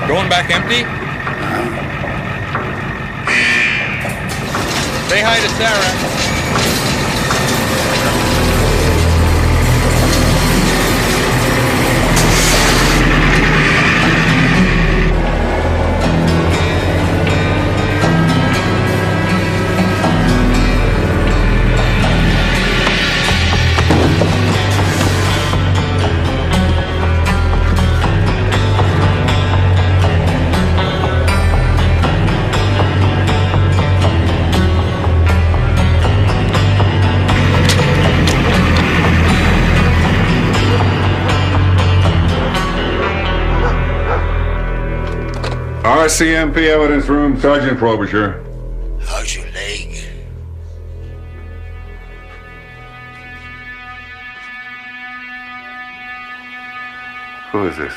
Going back empty? Say hi to Sarah. RCMP evidence room, Sergeant Frobisher. How's your leg? Who is this?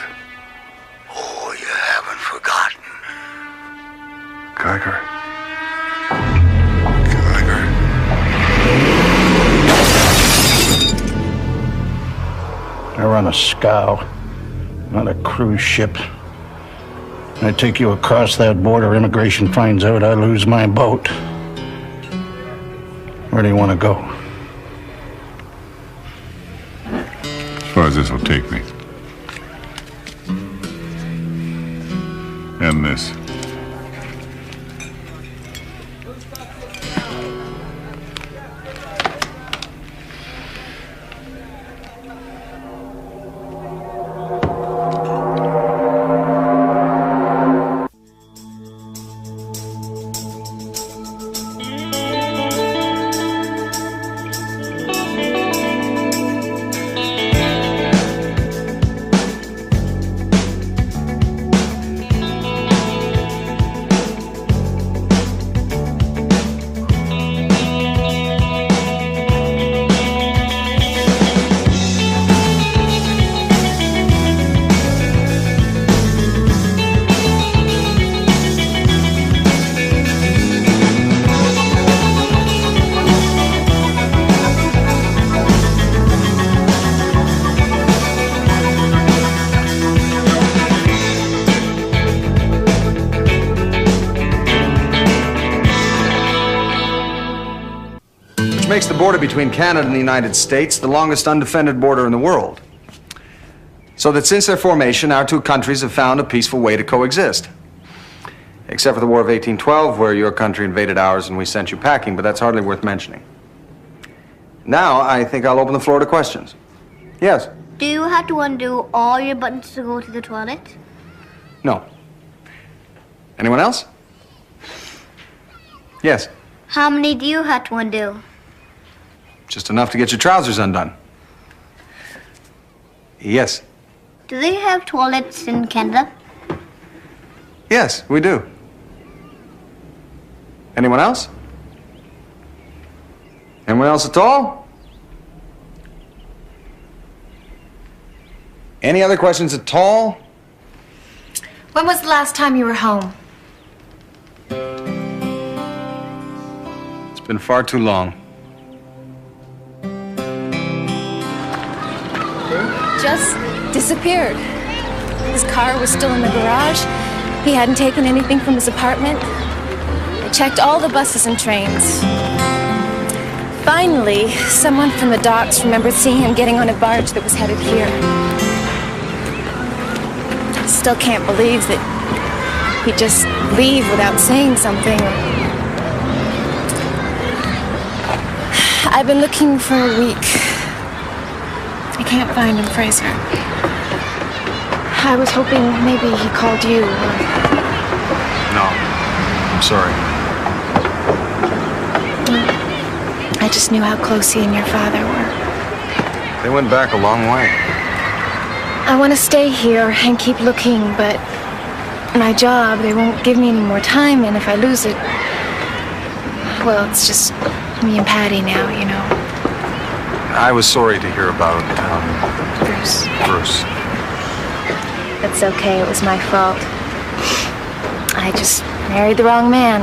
Oh, you haven't forgotten. Geiger. I run a scow, not a cruise ship. I take you across that border, immigration finds out I lose my boat. Where do you want to go? As far as this will take me. And this. Makes the border between Canada and the United States the longest undefended border in the world. So that since their formation, our two countries have found a peaceful way to coexist. Except for the War of 1812, where your country invaded ours and we sent you packing, but that's hardly worth mentioning. Now, I think I'll open the floor to questions. Yes? Do you have to undo all your buttons to go to the toilet? No. Anyone else? Yes? How many do you have to undo? Just enough to get your trousers undone. Yes. Do they have toilets in Canada? Yes, we do. Anyone else? Anyone else at all? Any other questions at all? When was the last time you were home? It's been far too long. Just disappeared. His car was still in the garage. He hadn't taken anything from his apartment. I checked all the buses and trains. Finally, someone from the docks remembered seeing him getting on a barge that was headed here. Still can't believe that he'd just leave without saying something. I've been looking for a week. I can't find him, Fraser. I was hoping maybe he called you. No, I'm sorry. I just knew how close he and your father were. They went back a long way. I want to stay here and keep looking, but my job, they won't give me any more time, and if I lose it, well, it's just me and Patty now, you know. I was sorry to hear about Bruce. Bruce. It's okay, it was my fault. I just married the wrong man.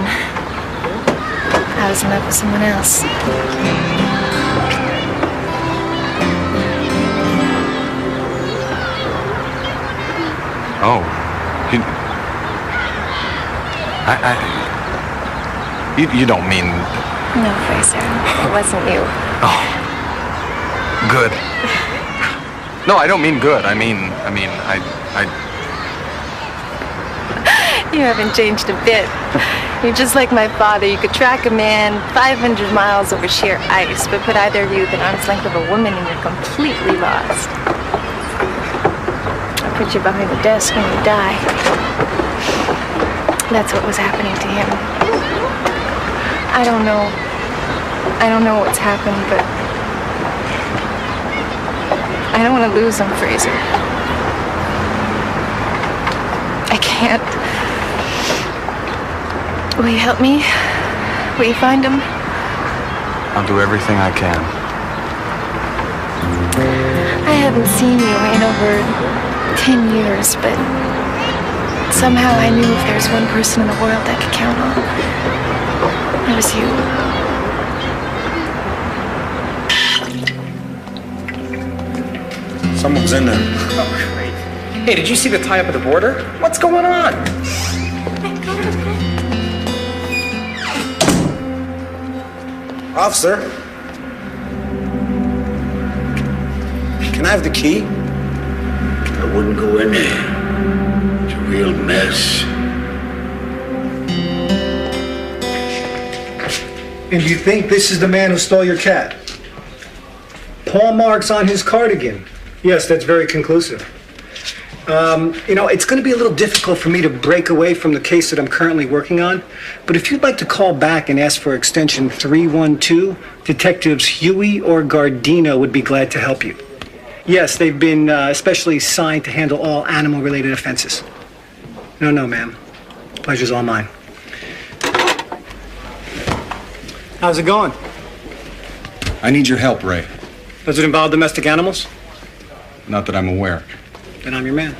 I was in love with someone else. Oh, You don't mean... No, Fraser. It wasn't you. Oh. Good. No, I don't mean good. I mean, You haven't changed a bit. You're just like my father. You could track a man 500 miles over sheer ice, but put either of you within arm's length of a woman and you're completely lost. I'll put you behind the desk when you die. That's what was happening to him. I don't know what's happened, but I don't want to lose him, Fraser. I can't. Will you help me? Will you find him? I'll do everything I can. I haven't seen you in over 10 years, but somehow I knew if there's one person in the world I could count on, it was you. Someone's in there. Oh, great. Hey, did you see the tie-up at the border? What's going on? Officer, can I have the key? I wouldn't go in there. It's a real mess. And do you think this is the man who stole your cat? Paw marks on his cardigan. Yes, that's very conclusive. It's going to be a little difficult for me to break away from the case that I'm currently working on, but if you'd like to call back and ask for extension 312, Detectives Huey or Gardino would be glad to help you. Yes, they've been especially assigned to handle all animal-related offenses. No, ma'am. Pleasure's all mine. How's it going? I need your help, Ray. Does it involve domestic animals? Not that I'm aware. Then I'm your man.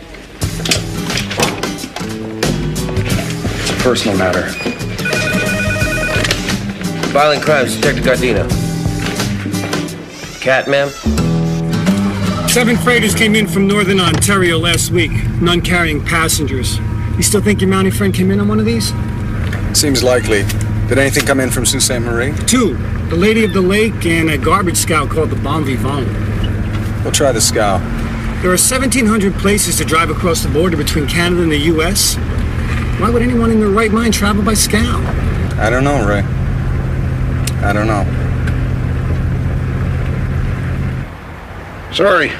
It's a personal matter. Violent crimes, Detective Gardino. Cat, ma'am? 7 freighters came in from northern Ontario last week, none carrying passengers. You still think your Mountie friend came in on one of these? Seems likely. Did anything come in from Sault Ste. Marie? 2, the Lady of the Lake and a garbage scow called the Bon Vivant. We'll try the scow. There are 1,700 places to drive across the border between Canada and the U.S. Why would anyone in their right mind travel by scow? I don't know, Ray. I don't know. Sorry.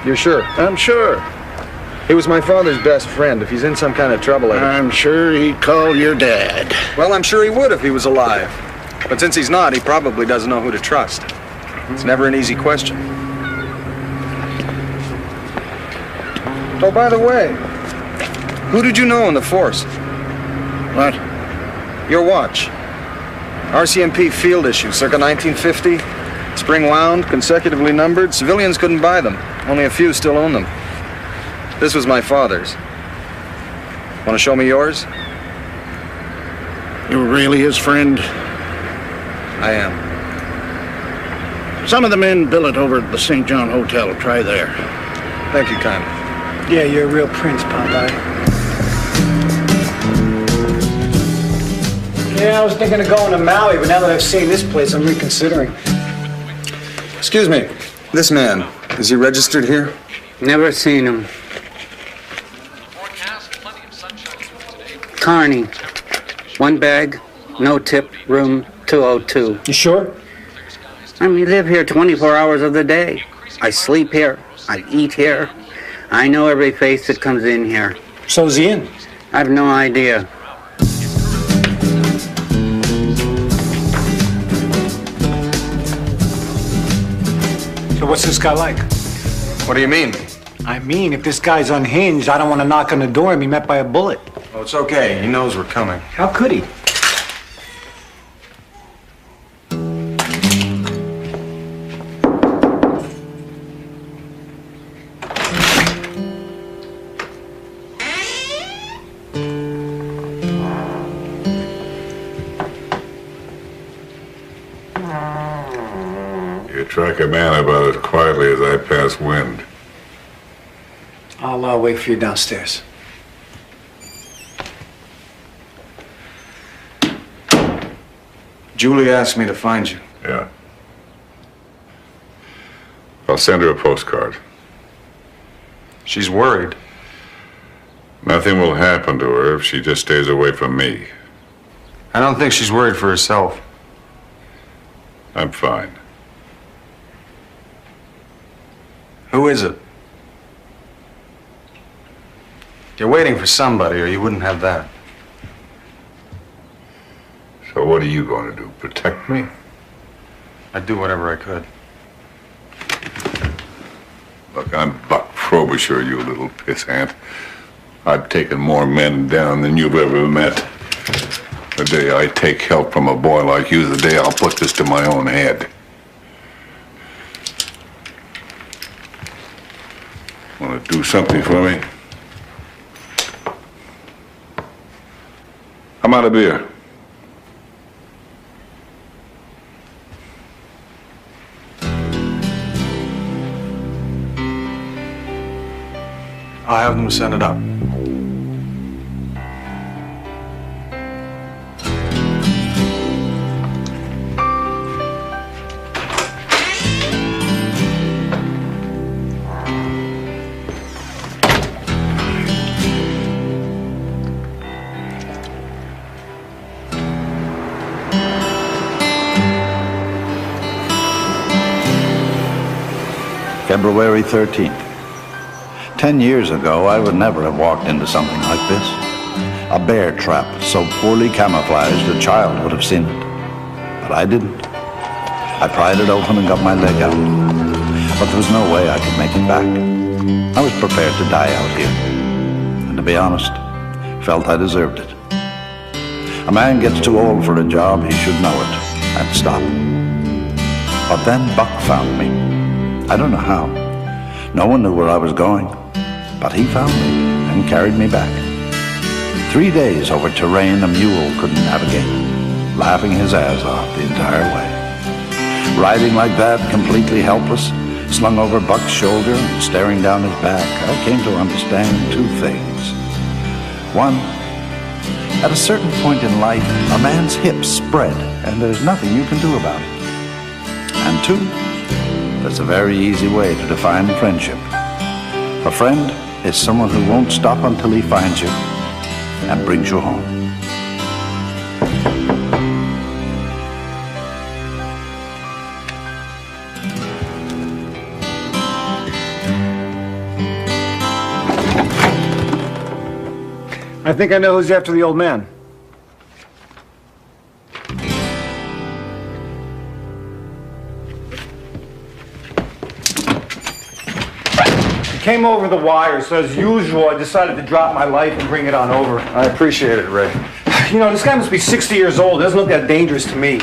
You're sure? I'm sure. He was my father's best friend. If he's in some kind of trouble, I'm sure he'd call your dad. Well, I'm sure he would if he was alive. But since he's not, he probably doesn't know who to trust. It's never an easy question. Oh, by the way, who did you know in the force? What? Your watch. RCMP field issue, circa 1950. Spring wound, consecutively numbered. Civilians couldn't buy them. Only a few still own them. This was my father's. Want to show me yours? You were really his friend? I am. Some of the men billet over at the St. John Hotel. Try there. Thank you kindly. Yeah, you're a real prince, Popeye. Yeah, I was thinking of going to Maui, but now that I've seen this place, I'm reconsidering. Excuse me. This man, is he registered here? Never seen him. Carney. 1 bag, no tip, room 202. You sure? I mean, we live here 24 hours of the day. I sleep here. I eat here. I know every face that comes in here. So's he in? I have no idea. So what's this guy like? What do you mean? I mean, if this guy's unhinged, I don't want to knock on the door and be met by a bullet. Oh, it's okay. He knows we're coming. How could he? You track a man about as quietly as I pass wind. I'll wait for you downstairs. Julie asked me to find you. Yeah. I'll send her a postcard. She's worried. Nothing will happen to her if she just stays away from me. I don't think she's worried for herself. I'm fine. Who is it? You're waiting for somebody, or you wouldn't have that. So what are you going to do? Protect me? I'd do whatever I could. Look, I'm Buck Frobisher, you little pissant. I've taken more men down than you've ever met. The day I take help from a boy like you, the day I'll put this to my own head. Want to do something for me? I'm out of beer. I'll have them send it up. February 13th. 10 years ago, I would never have walked into something like this. A bear trap so poorly camouflaged a child would have seen it. But I didn't. I pried it open and got my leg out. But there was no way I could make it back. I was prepared to die out here. And to be honest, felt I deserved it. A man gets too old for a job, he should know it and stop. But then Buck found me. I don't know how. No one knew where I was going. But he found me and carried me back. 3 days over terrain a mule couldn't navigate, laughing his ass off the entire way. Riding like that, completely helpless, slung over Buck's shoulder and staring down his back, I came to understand two things. One, at a certain point in life, a man's hips spread and there's nothing you can do about it. And two, there's a very easy way to define friendship. A friend is someone who won't stop until he finds you and brings you home. I think I know who's after the old man. Came over the wire, so as usual, I decided to drop my life and bring it on over. I appreciate it, Rick. You know, this guy must be 60 years old. Doesn't look that dangerous to me.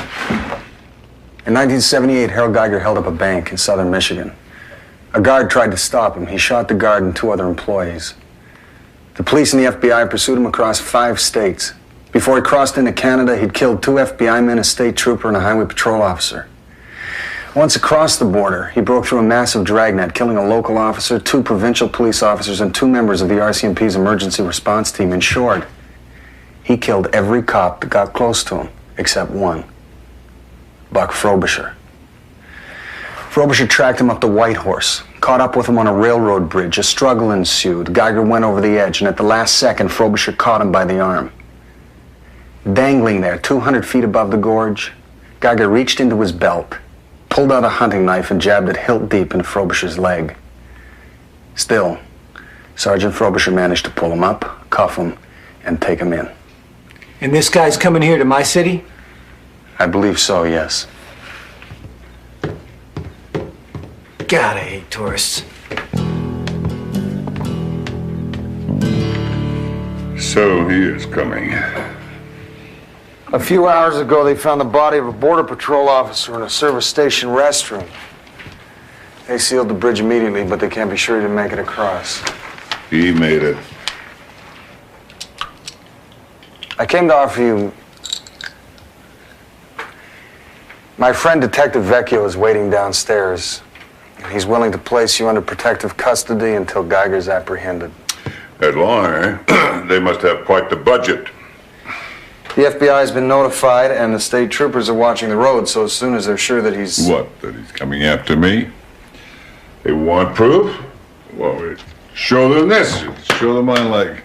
In 1978, Harold Geiger held up a bank in southern Michigan. A guard tried to stop him. He shot the guard and 2 other employees. The police and the FBI pursued him across 5 states. Before he crossed into Canada, he'd killed 2 FBI men, a state trooper, and a highway patrol officer. Once across the border, he broke through a massive dragnet, killing a local officer, 2 provincial police officers, and 2 members of the RCMP's emergency response team. In short, he killed every cop that got close to him, except one, Buck Frobisher. Frobisher tracked him up the White Horse, caught up with him on a railroad bridge. A struggle ensued. Geiger went over the edge, and at the last second, Frobisher caught him by the arm. Dangling there, 200 feet above the gorge, Geiger reached into his belt, pulled out a hunting knife and jabbed it hilt deep into Frobisher's leg. Still, Sergeant Frobisher managed to pull him up, cuff him, and take him in. And this guy's coming here to my city? I believe so, yes. God, I hate tourists. So he is coming. A few hours ago, they found the body of a Border Patrol officer in a service station restroom. They sealed the bridge immediately, but they can't be sure he didn't make it across. He made it. I came to offer you... My friend Detective Vecchio is waiting downstairs. He's willing to place you under protective custody until Geiger's apprehended. That law, eh? They must have quite the budget. The FBI's been notified, and the state troopers are watching the road, so as soon as they're sure that he's... What, that he's coming after me? They want proof? Well, show them this. Show them my leg.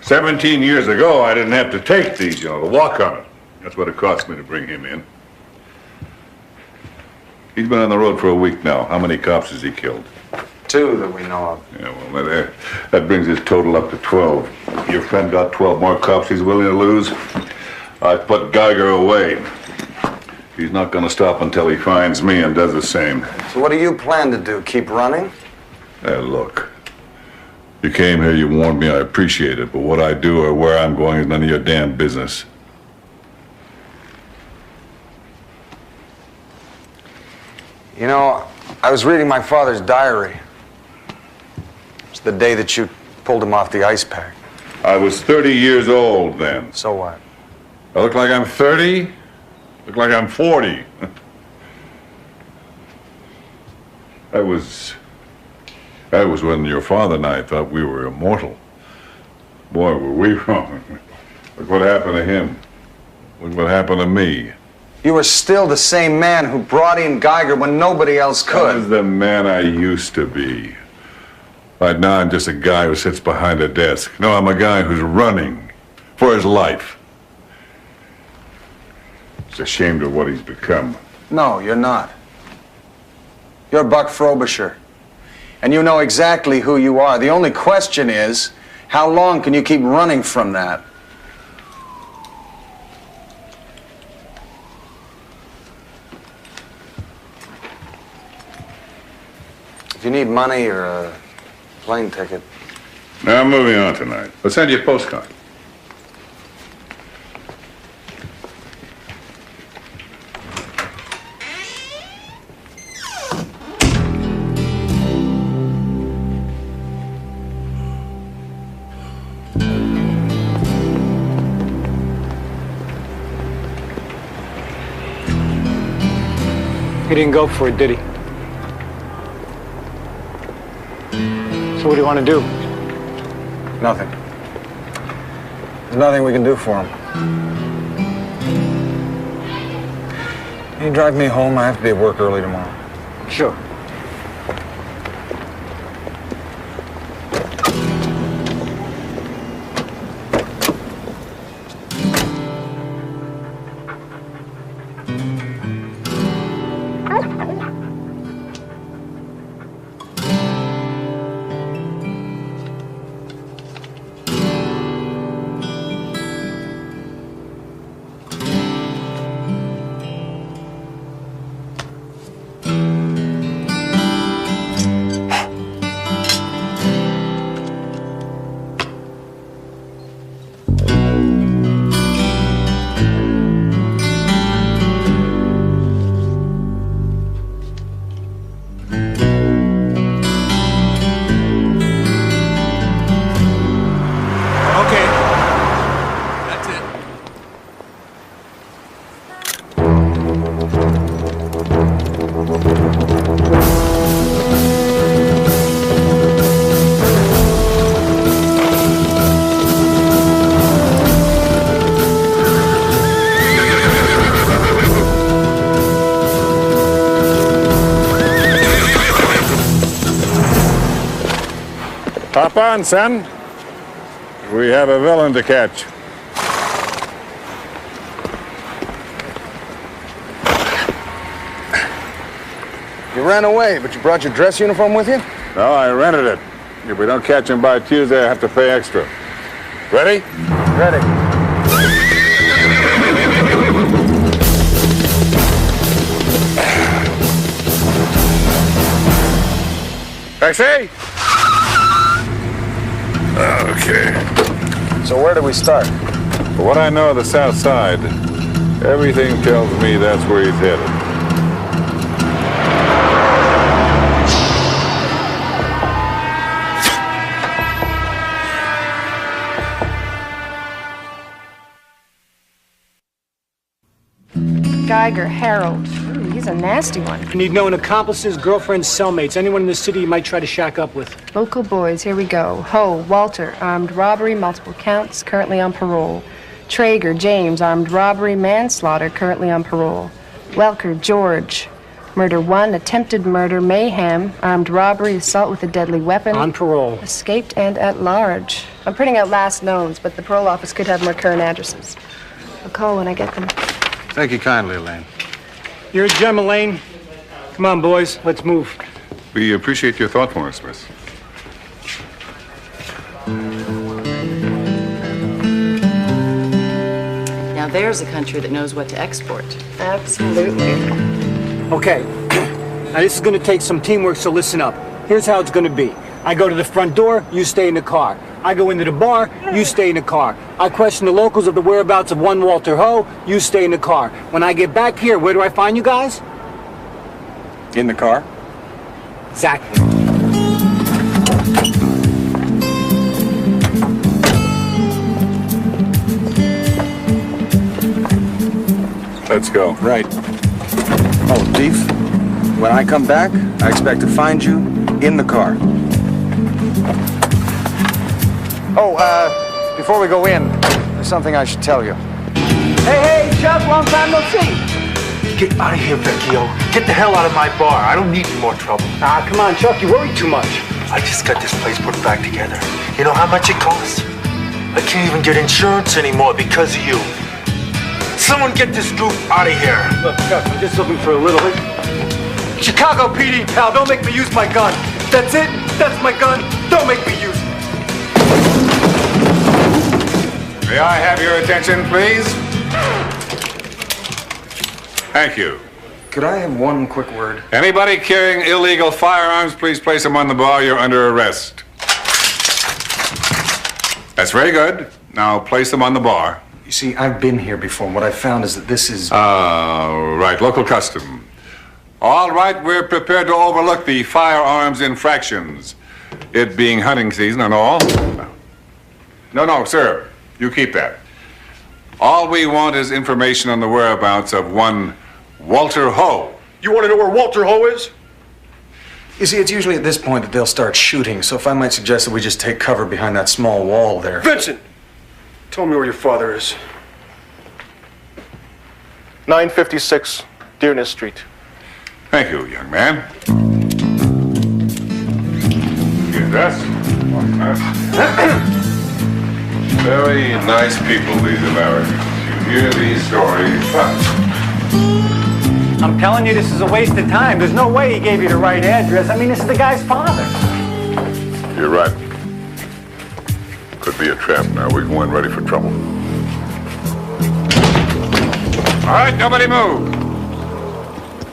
17 years ago, I didn't have to take these, to walk on it. That's what it cost me to bring him in. He's been on the road for a week now. How many cops has he killed? 2 that we know of. Yeah, well, that brings his total up to 12. Your friend got 12 more cops he's willing to lose. I put Geiger away. He's not going to stop until he finds me and does the same. So what do you plan to do? Keep running? Hey, look. You came here, you warned me, I appreciate it. But what I do or where I'm going is none of your damn business. You know, I was reading my father's diary. It's the day that you pulled him off the ice pack. I was 30 years old then. So what? I look like I'm 30? Look like I'm 40. That was when your father and I thought we were immortal. Boy, were we wrong. Look what happened to him. Look what happened to me. You were still the same man who brought in Geiger when nobody else could. I was the man I used to be. Right now, I'm just a guy who sits behind a desk. No, I'm a guy who's running for his life. He's ashamed of what he's become. No, you're not. You're Buck Frobisher. And you know exactly who you are. The only question is, how long can you keep running from that? If you need money or a plane ticket. Now, I'm moving on tonight. Let's send you a postcard. He didn't go for it, did he? So what do you want to do? Nothing. There's nothing we can do for him. Can you drive me home? I have to be at work early tomorrow. Sure. Hop on, son. We have a villain to catch. You ran away, but you brought your dress uniform with you? No, I rented it. If we don't catch him by Tuesday, I have to pay extra. Ready? Ready. Taxi! Okay. So where do we start? For what I know of the South Side, everything tells me that's where he's headed. Geiger, Harold. Ooh, he's a nasty one. I need known accomplices, girlfriends, cellmates, anyone in the city you might try to shack up with. Local boys, here we go. Ho, Walter, armed robbery, multiple counts, currently on parole. Traeger, James, armed robbery, manslaughter, currently on parole. Welker, George, murder 1, attempted murder, mayhem, armed robbery, assault with a deadly weapon. On parole. Escaped and at large. I'm printing out last knowns, but the parole office could have more current addresses. I'll call when I get them. Thank you kindly, Elaine. You're a gem, Elaine. Come on, boys, let's move. We appreciate your thoughtfulness, miss. Now there's a country that knows what to export. Absolutely. Okay, now this is gonna take some teamwork, so listen up. Here's how it's gonna be. I go to the front door, you stay in the car. I go into the bar, you stay in the car. I question the locals of the whereabouts of one Walter Ho, you stay in the car. When I get back here, where do I find you guys? In the car? Exactly. Let's go. Right. Oh, Thief, when I come back, I expect to find you in the car. Oh, before we go in, there's something I should tell you. Hey, Chuck, long time no see. Get out of here, Vecchio. Get the hell out of my bar. I don't need any more trouble. Ah, come on, Chuck, you worry too much. I just got this place put back together. You know how much it costs? I can't even get insurance anymore because of you. Someone get this goof out of here. Look, Chuck, I'm just looking for a little... Chicago PD, pal, don't make me use my gun. That's it. That's my gun. Don't make me use it. May I have your attention, please? Thank you. Could I have one quick word? Anybody carrying illegal firearms, please place them on the bar. You're under arrest. That's very good. Now place them on the bar. You see, I've been here before. What I found is that this is... Right, local custom. All right, we're prepared to overlook the firearms infractions. It being hunting season and all. No, sir. You keep that. All we want is information on the whereabouts of one Walter Ho. You want to know where Walter Ho is? You see, it's usually at this point that they'll start shooting, so if I might suggest that we just take cover behind that small wall there. Vincent! Tell me where your father is. 956 Dearness Street. Thank you, young man. Get this. Very nice people, these Americans. You hear these stories. I'm telling you, this is a waste of time. There's no way he gave you the right address. I mean, this is the guy's father. You're right. Could be a trap now. We can win ready for trouble. All right, nobody move.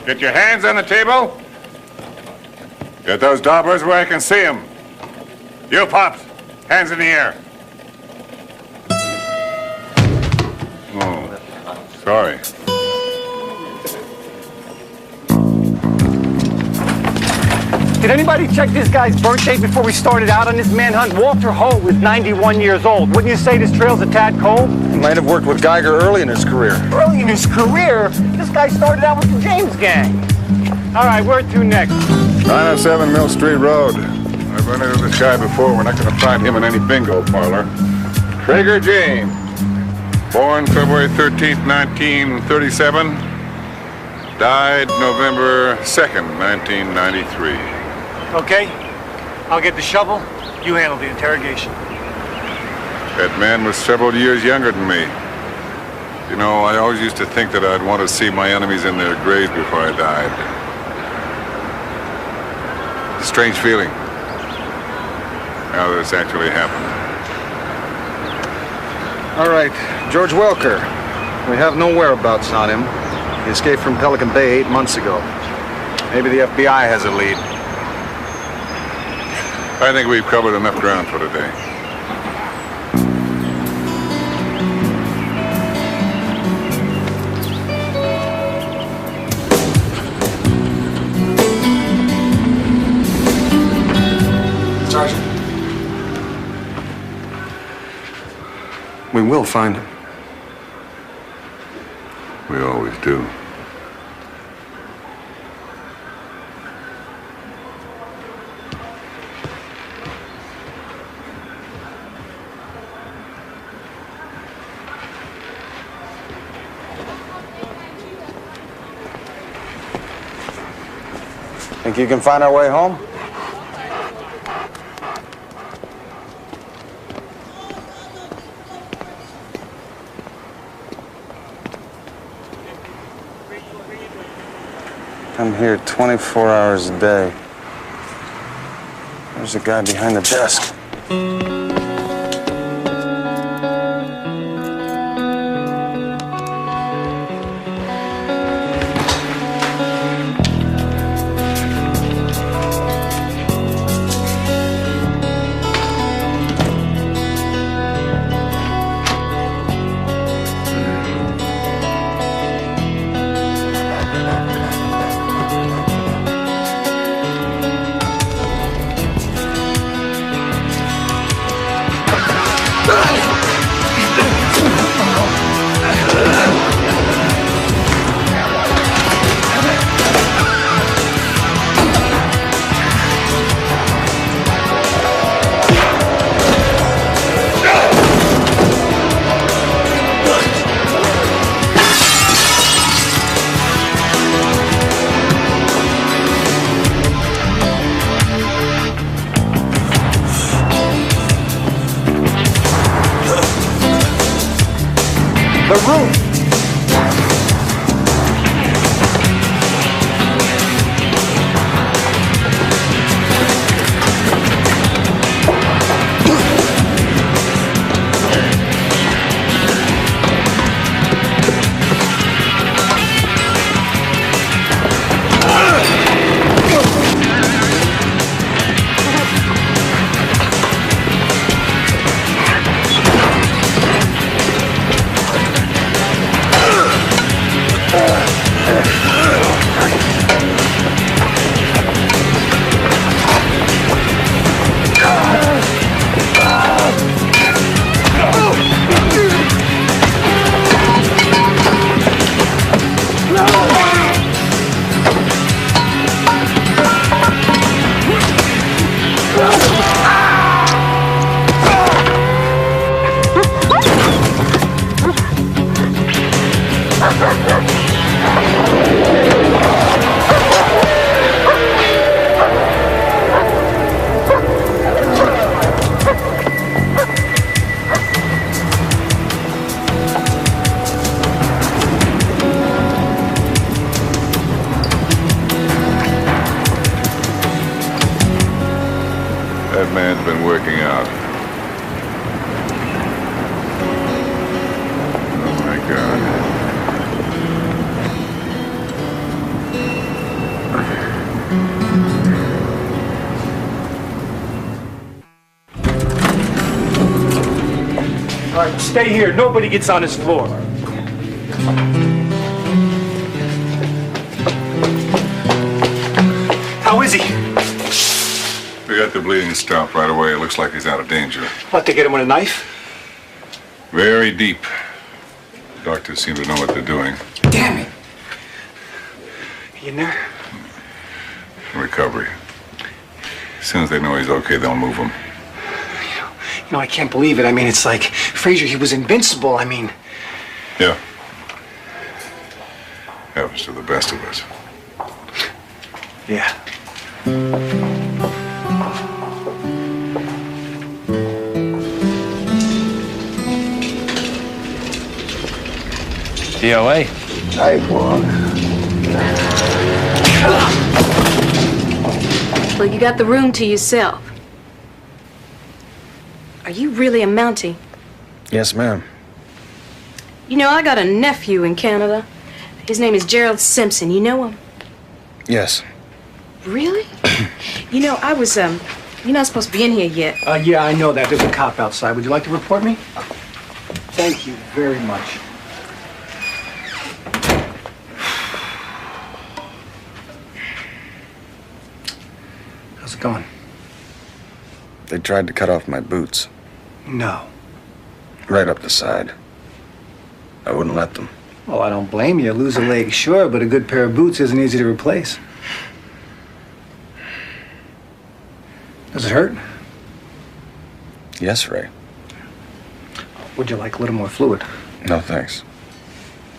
Get your hands on the table. Get those daubers where I can see them. You, Pops, hands in the air. Oh, sorry. Did anybody check this guy's birth date before we started out on this manhunt? Walter Ho was 91 years old. Wouldn't you say this trail's a tad cold? He might have worked with Geiger early in his career. Early in his career? This guy started out with the James gang. All right, where to next? 907 Mill Street Road. I've run into this guy before. We're not going to find him in any bingo parlor. Traeger James. Born February 13th, 1937. Died November 2nd, 1993. Okay, I'll get the shovel. You handle the interrogation. That man was several years younger than me. You know, I always used to think that I'd want to see my enemies in their graves before I died. It's a strange feeling. Now that it's actually happened. All right, George Welker. We have no whereabouts on him. He escaped from Pelican Bay 8 months ago. Maybe the FBI has a lead. I think we've covered enough ground for today. Sergeant. We will find him. We always do. Think you can find our way home? I'm here 24 hours a day. There's a guy behind the desk. That man's been working out. Oh, my God. All right, stay here. Nobody gets on this floor. How is he? We got the bleeding stopped right away. It looks like he's out of danger. What, they get him with a knife? Very deep. Doctors seem to know what they're doing. Damn it. You in there? Recovery. As soon as they know he's okay, they'll move him. You know, I can't believe it. I mean, it's like Frazier, he was invincible. I mean... Yeah. Happens to the best of us. Yeah. DOA. Nice one. Well, you got the room to yourself. Are you really a Mountie? Yes, ma'am. You know, I got a nephew in Canada. His name is Gerald Simpson. You know him? Yes. Really? You know, I was, you're not supposed to be in here yet. Yeah, I know that. There's a cop outside. Would you like to report me? Thank you very much. How's it going? They tried to cut off my boots. No. Right up the side. I wouldn't let them. Well, I don't blame you. Lose a leg, sure, but a good pair of boots isn't easy to replace. Does it hurt? Yes, Ray. Would you like a little more fluid? No, thanks.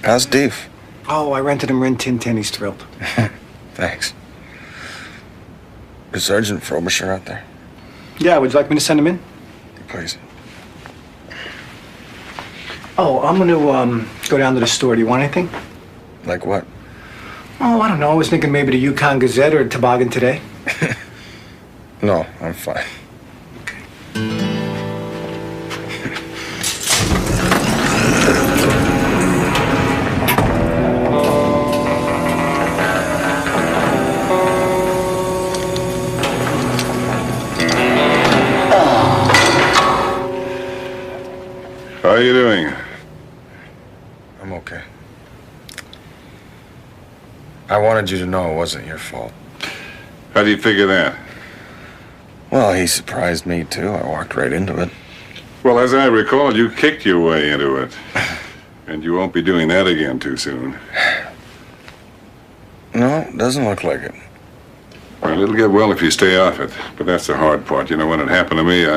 How's Dave? Oh, I rented him Rin Tin Tin. He's thrilled. Thanks. Is Sergeant Frobisher out there? Yeah, would you like me to send him in? Please. Oh, I'm gonna go down to the store. Do you want anything? Like what? Oh, I don't know. I was thinking maybe the Yukon Gazette or Toboggan Today. No, I'm fine. How are you doing? I'm okay. I wanted you to know it wasn't your fault. How do you figure that? Well, he surprised me, too. I walked right into it. Well, as I recall, you kicked your way into it. And you won't be doing that again too soon. No, it doesn't look like it. Well, it'll get well if you stay off it. But that's the hard part. You know, when it happened to me,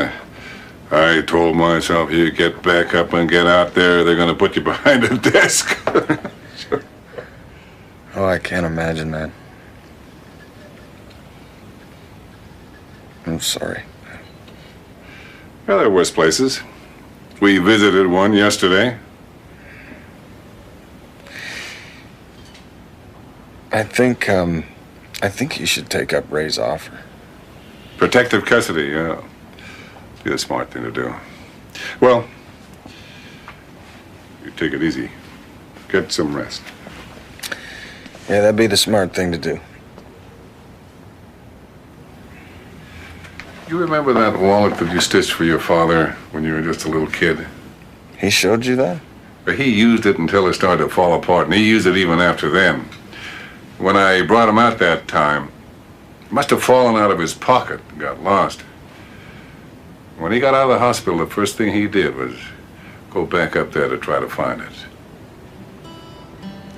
I told myself, you get back up and get out there, they're going to put you behind a desk. Oh, I can't imagine that. I'm sorry. Well, there are worse places. We visited one yesterday. I think you should take up Ray's offer. Protective custody, yeah. Be the smart thing to do. Well, you take it easy. Get some rest. Yeah, that'd be the smart thing to do. You remember that wallet that you stitched for your father when you were just a little kid? He showed you that? He used it until it started to fall apart, and he used it even after then. When I brought him out that time, it must have fallen out of his pocket and got lost. When he got out of the hospital, the first thing he did was go back up there to try to find it.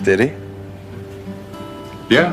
Did he? Yeah.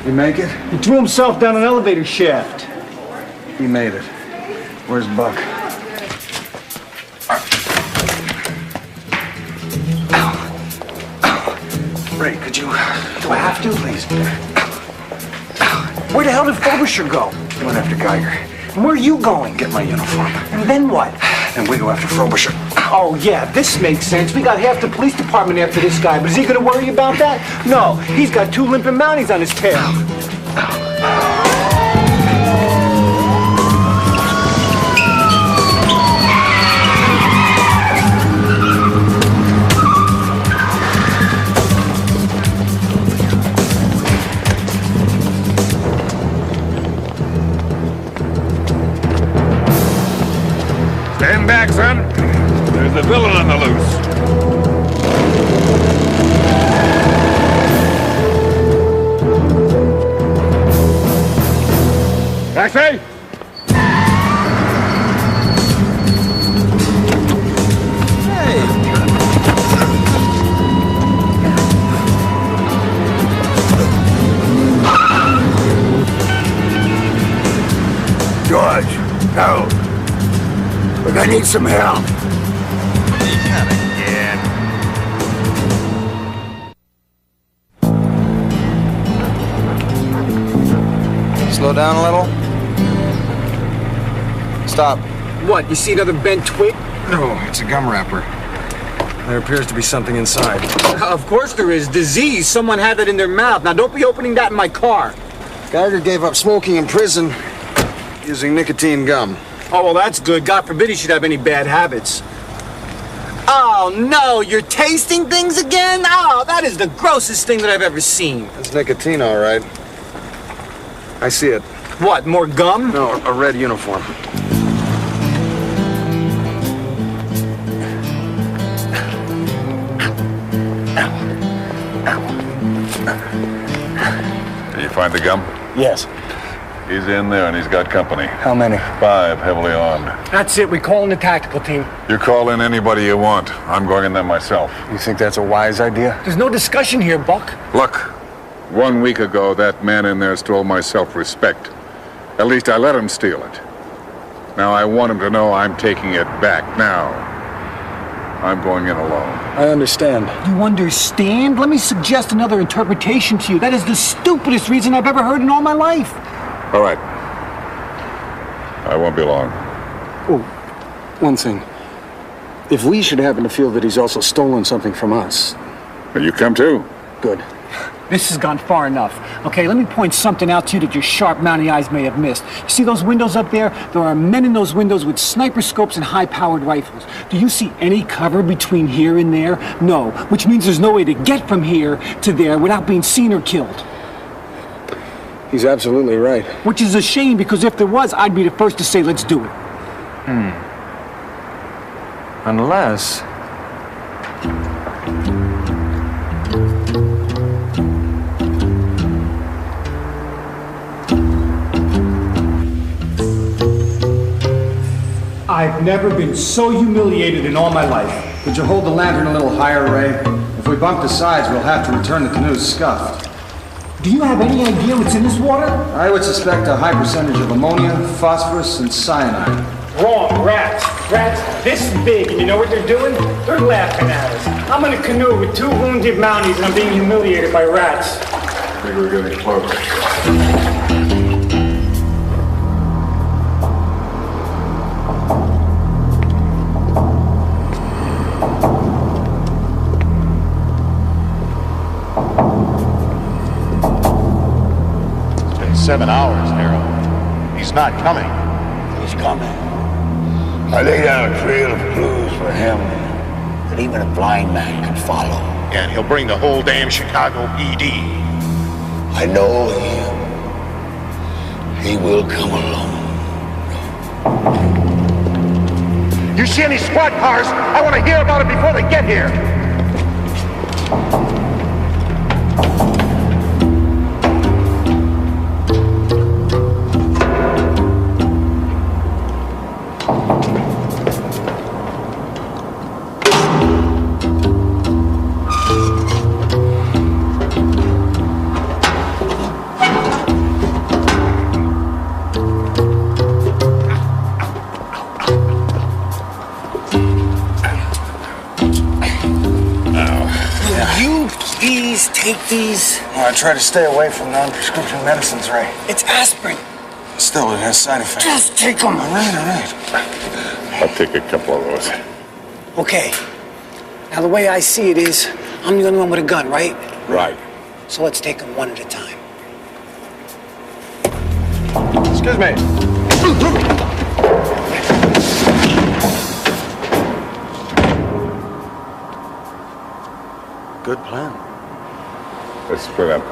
You make it? He threw himself down an elevator shaft. He made it. Where's Buck? Ray, could you... Do I have to? Please. Where the hell did Frobisher go? He went after Geiger. And where are you going? Get my uniform. And then what? And we go after Frobisher. Oh, yeah, this makes sense. We got half the police department after this guy, but is he gonna worry about that? No, he's got 2 limping Mounties on his tail. I need some help. Slow down a little. Stop. What, you see another bent twig? No, it's a gum wrapper. There appears to be something inside. Of course there is. Disease. Someone had it in their mouth. Now don't be opening that in my car. Geiger gave up smoking in prison using nicotine gum. Oh, well, that's good. God forbid he should have any bad habits. Oh, no, you're tasting things again? Oh, that is the grossest thing that I've ever seen. It's nicotine, all right. I see it. What, more gum? No, a red uniform. Did you find the gum? Yes. He's in there and he's got company. How many? 5, heavily armed. That's it. We call in the tactical team. You call in anybody you want. I'm going in there myself. You think that's a wise idea? There's no discussion here, Buck. Look, 1 week ago, that man in there stole my self-respect. At least I let him steal it. Now I want him to know I'm taking it back now. I'm going in alone. I understand. You understand? Let me suggest another interpretation to you. That is the stupidest reason I've ever heard in all my life. All right. I won't be long. Oh, one thing. If we should happen to feel that he's also stolen something from us... Well, you come too. Good. This has gone far enough. Okay, let me point something out to you that your sharp mounting eyes may have missed. You see those windows up there? There are men in those windows with sniper scopes and high-powered rifles. Do you see any cover between here and there? No, which means there's no way to get from here to there without being seen or killed. He's absolutely right. Which is a shame, because if there was, I'd be the first to say, let's do it. Unless... I've never been so humiliated in all my life. Could you hold the lantern a little higher, Ray? If we bump the sides, we'll have to return the canoes scuffed. Do you have any idea what's in this water? I would suspect a high percentage of ammonia, phosphorus, and cyanide. Wrong. Rats. Rats this big, and you know what they're doing? They're laughing at us. I'm in a canoe with 2 wounded Mounties, and I'm being humiliated by rats. I think we're getting close. It's been 7 hours, Harold. He's not coming. He's coming. I laid out a trail of clues for him that even a blind man can follow. Yeah, and he'll bring the whole damn Chicago PD. I know him. He will come along. You see any squad cars? I want to hear about it before they get here. Take these. Well, I try to stay away from non-prescription medicines, Ray. It's aspirin. Still, it has side effects. Just take them. All right. I'll take a couple of those. Okay. Now, the way I see it is, I'm the only one with a gun, right? Right. So let's take them one at a time. Excuse me. Good plan. Let's split up.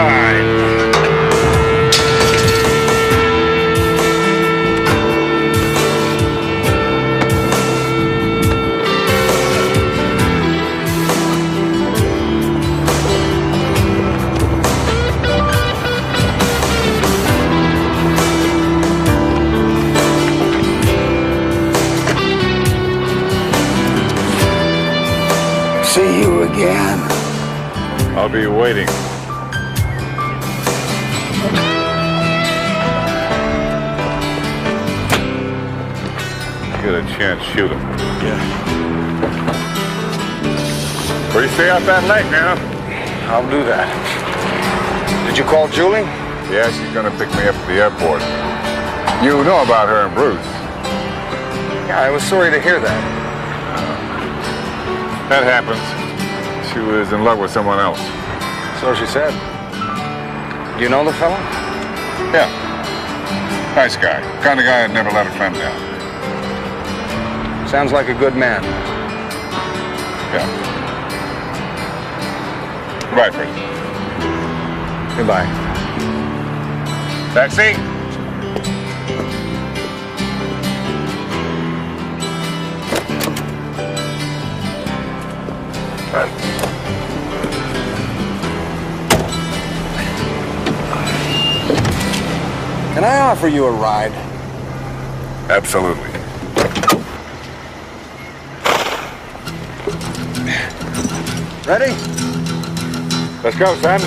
time. See you again. I'll be waiting. Get a chance, shoot him. Yeah. Where you stay off that lake now? I'll do that. Did you call Julie? Yeah, she's gonna pick me up at the airport. You know about her and Bruce. Yeah, I was sorry to hear that. That happens. She was in love with someone else. So she said. Do you know the fellow? Yeah. Nice guy. Kind of guy that never let a friend down. Sounds like a good man. Yeah. Goodbye, Fred. Goodbye. Taxi? Can I offer you a ride? Absolutely. Ready? Let's go, son.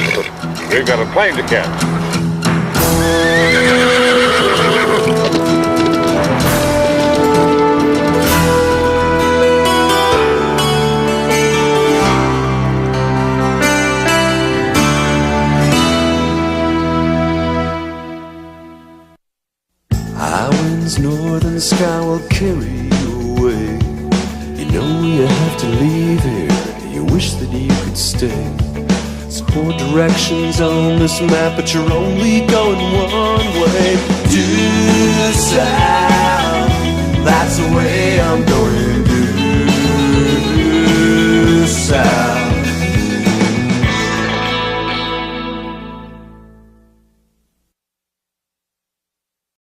We've got a plane to catch. Island's northern sky will carry you away. You know you have to leave here. You wish that you could stay. Support directions on this map, but you're only going one way. Due south, that's the way I'm going.